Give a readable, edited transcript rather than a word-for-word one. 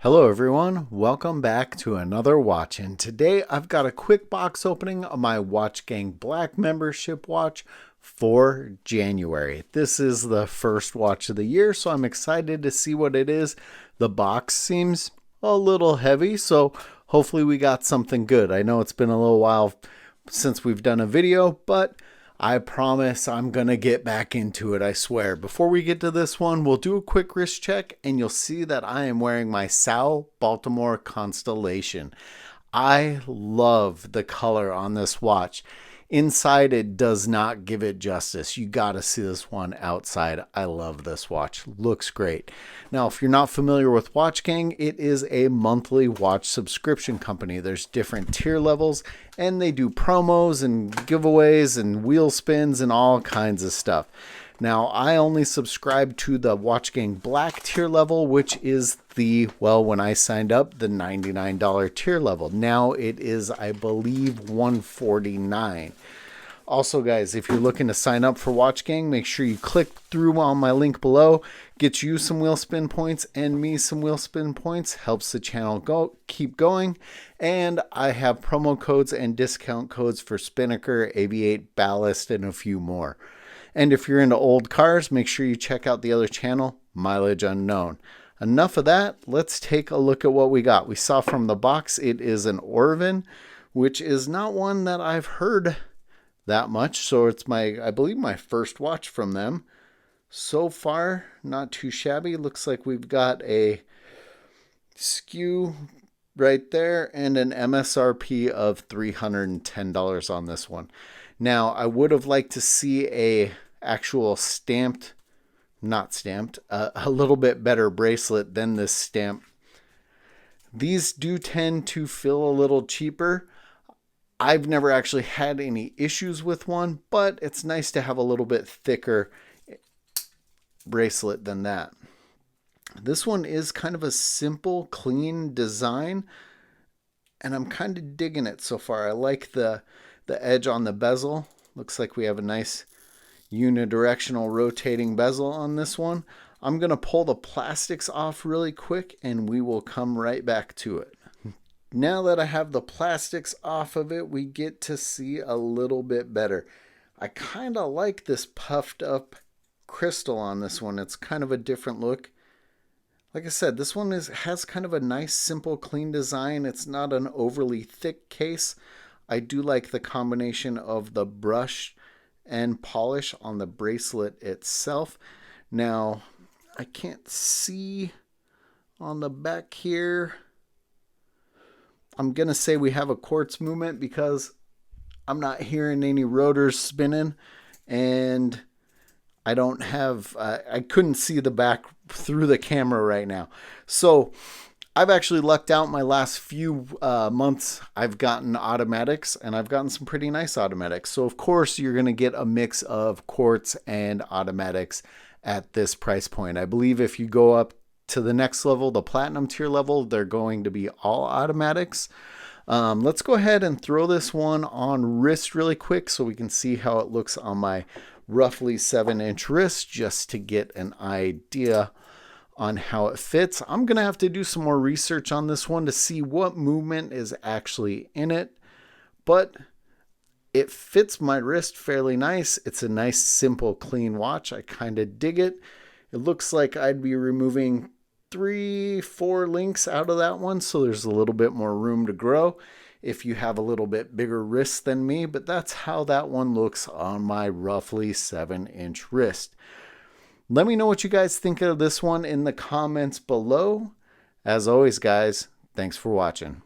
Hello everyone, welcome back to another Watchin. Today I've got a quick box opening of my Watchgang Black membership watch for January. This is the first watch of the year, so I'm excited to see what it is. The box seems a little heavy, so hopefully we got something good. I know it's been a little while since we've done a video, but I promise I'm going to get back into it, I swear. Before we get to this one, we'll do a quick wrist check and you'll see that I am wearing my Sal Baltimore Constellation. I love the color on this watch. Inside, it does not give it justice. You got to see this one outside. I love this watch. Looks great. Now, if you're not familiar with Watchgang, it is a monthly watch subscription company. There's different tier levels, and they do promos and giveaways and wheel spins and all kinds of stuff. Now, I only subscribe to the Watchgang Black tier level, which is the, well, when I signed up, the $99 tier level. Now it is, I believe, $149. Also, guys, if you're looking to sign up for Watchgang, make sure you click through on my link below. Get you some wheel spin points and me some wheel spin points. Helps the channel keep going. And I have promo codes and discount codes for Spinnaker, Aviate, Ballast, and a few more. And if you're into old cars, make sure you check out the other channel, Mileage Unknown. Enough of that. Let's take a look at what we got. We saw from the box it is an Orvin, which is not one that I've heard that much. So it's I believe my first watch from them. So far, not too shabby. Looks like we've got a skew right there and an MSRP of $310 on this one. Now, I would have liked to see a actual stamped, not stamped, a little bit better bracelet than this stamp. These do tend to feel a little cheaper. I've never actually had any issues with one, but it's nice to have a little bit thicker bracelet than that. This one is kind of a simple, clean design, and I'm kind of digging it so far. I like the edge on the bezel. Looks like we have a nice unidirectional rotating bezel on this one. I'm going to pull the plastics off really quick and we will come right back to it. Now that I have the plastics off of it, we get to see a little bit better. I kind of like this puffed up crystal on this one. It's kind of a different look. Like I said, this one has kind of a nice, simple, clean design. It's not an overly thick case. I do like the combination of the brush and polish on the bracelet itself. Now, I can't see on the back here. I'm going to say we have a quartz movement because I'm not hearing any rotors spinning, and I don't have, I couldn't see the back through the camera right now. So I've actually lucked out my last few months. I've gotten automatics, and I've gotten some pretty nice automatics. So of course you're going to get a mix of quartz and automatics at this price point. I believe if you go up to the next level, the platinum tier level, they're going to be all automatics. Let's go ahead and throw this one on wrist really quick so we can see how it looks on my roughly 7-inch wrist, just to get an idea on how it fits. I'm going to have to do some more research on this one to see what movement is actually in it, but it fits my wrist fairly nice. It's a nice, simple, clean watch. I kind of dig it. It looks like I'd be removing 3-4 links out of that one, so there's a little bit more room to grow if you have a little bit bigger wrist than me, but that's how that one looks on my roughly 7-inch wrist. Let me know what you guys think of this one in the comments below. As always, guys, thanks for watching.